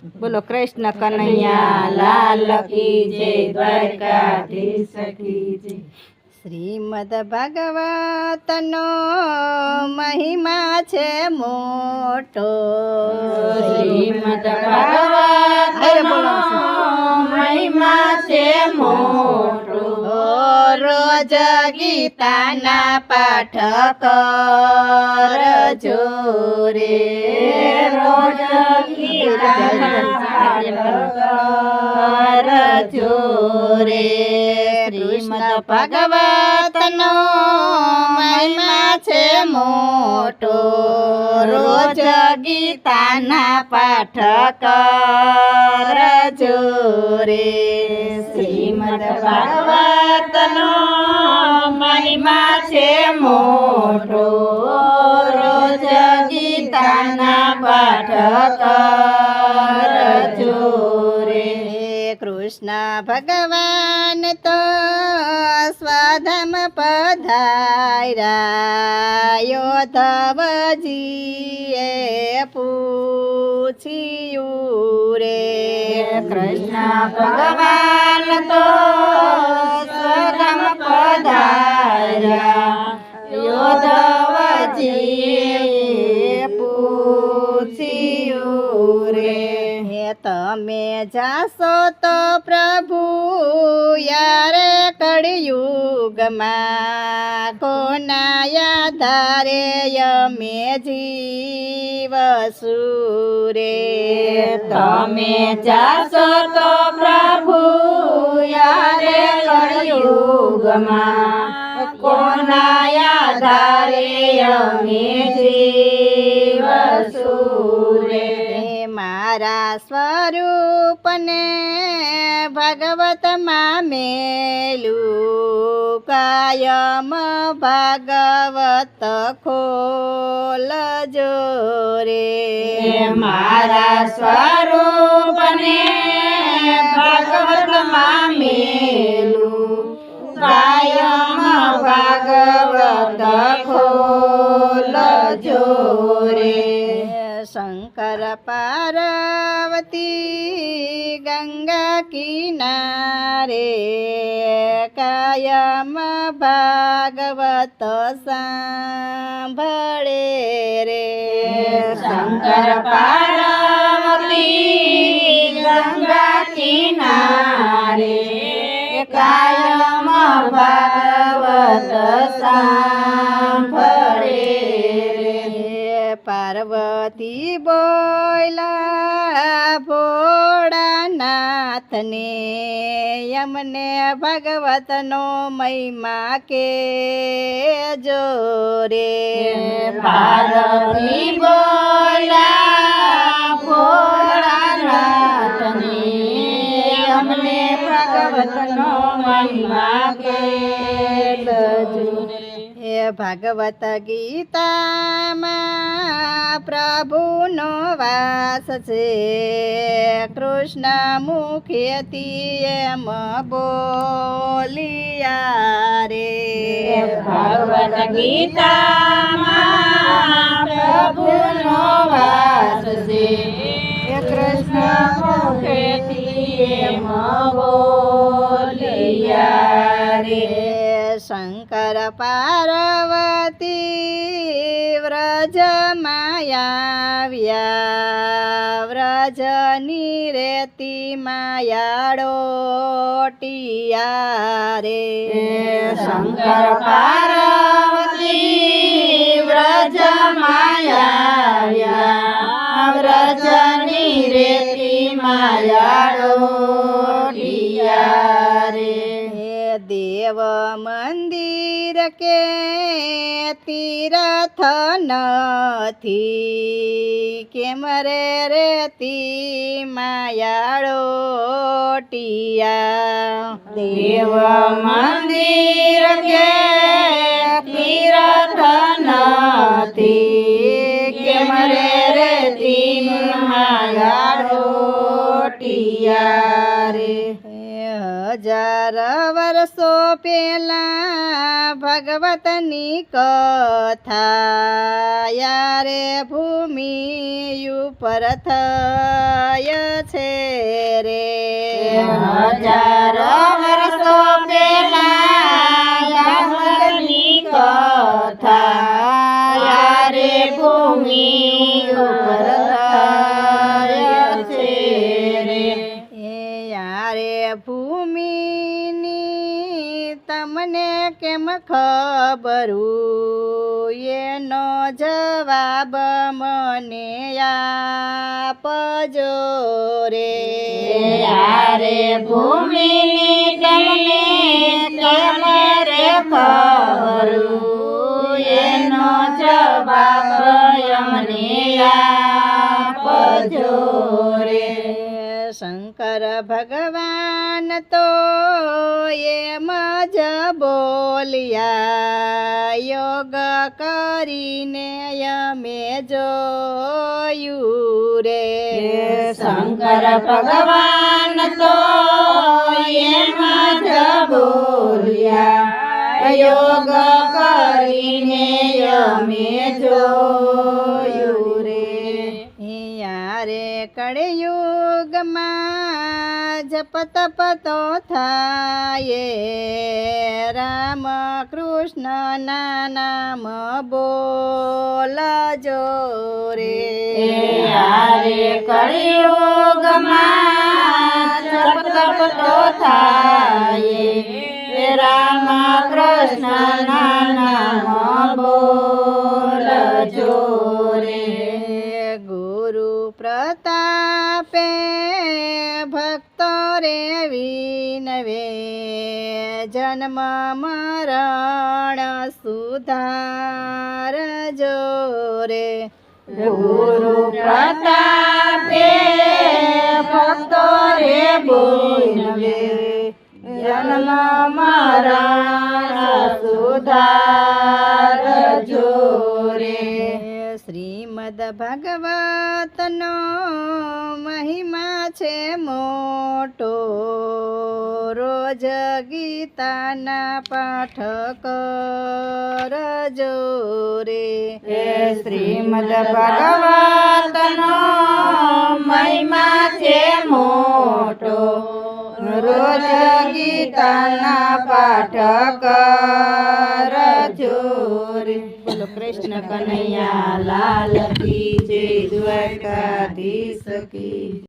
બોલો કૃષ્ણ કનૈયા લાલ કી જય, દ્વારકાધીશ કી જય. શ્રીમદ ભાગવતનો મહિમા છે મોટો, શ્રીમદ ભાગવતનો મહિમા છે મોટો. રોજ ગીતાના પાઠ કરજો રે, રોજ ગીતાના પાઠ કરજો રે. શ્રીમદ ભાગવતનો મહિમા છે મોટો, રોજ ગીતાના પાઠ કરજો રે. શ્રીમદ ભાગવતનો મહિમા છે મોટો, રોજ ગીતાના પાઠ કરજો રે. કૃષ્ણ ભગવાન તો સ્વધામ પધાર્યા, યોધવજીએ પૂછ્યું રે. કૃષ્ણ ભગવાન તો સ્વધામ પધાર્યા, યોધવજીએ પૂછ્યું રે. તમે જાશો તો પ્રભુ યારે કળિયુગમાં, કોના આધારે અમે જીવશું રે. તમે જાશો તો પ્રભુ યારે કળિયુગમાં, કોના આધારે અમે જીવશું રે. મારા સ્વરૂપને ભાગવતમાં મેલું, કાયમ ભાગવત ખોલજો રે. મારા સ્વરૂપને ભાગવતમાં મેલું, કાયમ ભાગવત ખોલજો રે. શંકર પાર્વતી ગંગા કિનારે, કાયમ ભાગવત સાંભળે રે. શંકર પાર્વતી ગંગા કિનારે, કાયમ ભાગવત સાંભળે રે. પાર્વતી બોલા ભોળાનાથને, અમને ભાગવતનો મહિમા કેજો રે. પાર્વતી બોલા ભોળાનાથને, અમને ભાગવતનો મહિમા કેજો રે. ભાગવત ગીતામાં પ્રભુનો વાસ છે, કૃષ્ણ મુખેથી એમ બોલિયા રે. ભાગવત ગીતામાં પ્રભુનો વાસ છે, કૃષ્ણ મુખેથી એમ બોલિયા રે. શંકર પાર્વતી વ્રજમાં આવ્યા, વ્રજની રેતી માયાડોટિયા રે. શંકર પાર્વતી વ્રજમાં આવ્યા, વ્રજની રેતી માયાડોટિયા રે. દેવ મંદિર કે તીરથ નથી, કેમ રે રેતી માયાડોટિયા. દેવ મંદિર કે તીરથ નથી, કેમ રે રેતી માયાડોટિયા રે. 1000 વર્ષો પહેલા ભગવતની કથા યારે ભૂમિ ઉપર થય છે રે 1000 વર્ષો પહેલા ભગવતની કથા યારે ભૂમિ ઉપર થય છે રે યારે ભૂમિની તમને કેમ ખબરું એનો જવાબ મને આપજો રે યારે ભૂમિની તમને કેમ રે ખબરું એનો જવાબ અમને આપજો રે શંકર ભગવાન તો એમ જ બોલ્યા યોગ કરીને અમે જોયું રે શંકર ભગવાન તો એમ જ બોલ્યા યોગ કરીને અમે જોયું રે યારે કળયુગમાં જપ તપ તો થાય રામ કૃષ્ણના નામ બોલજો રે યારે કળિયુગમાં જપ તપ તો થાય રામ કૃષ્ણના નામ બોલજો રે ગુરુ પ્રતાપે ભક્તો રે વિનવે જન્મ મરણ સુધારજો રે ગુરુ પ્રતાપે ભક્તો રે બોલવે જન્મ મરણ સુધારજો રે શ્રીમદ ભાગવતનો મહિમા છે મોટો રોજ ગીતાના પાઠ કરજો રે શ્રીમદ ભાગવતનો મહિમા છે મોટો રોજ ગીતાના પાઠ કરજો રે બોલો કૃષ્ણ કનૈયા લાલ કી જય દ્વારકાધીશ કી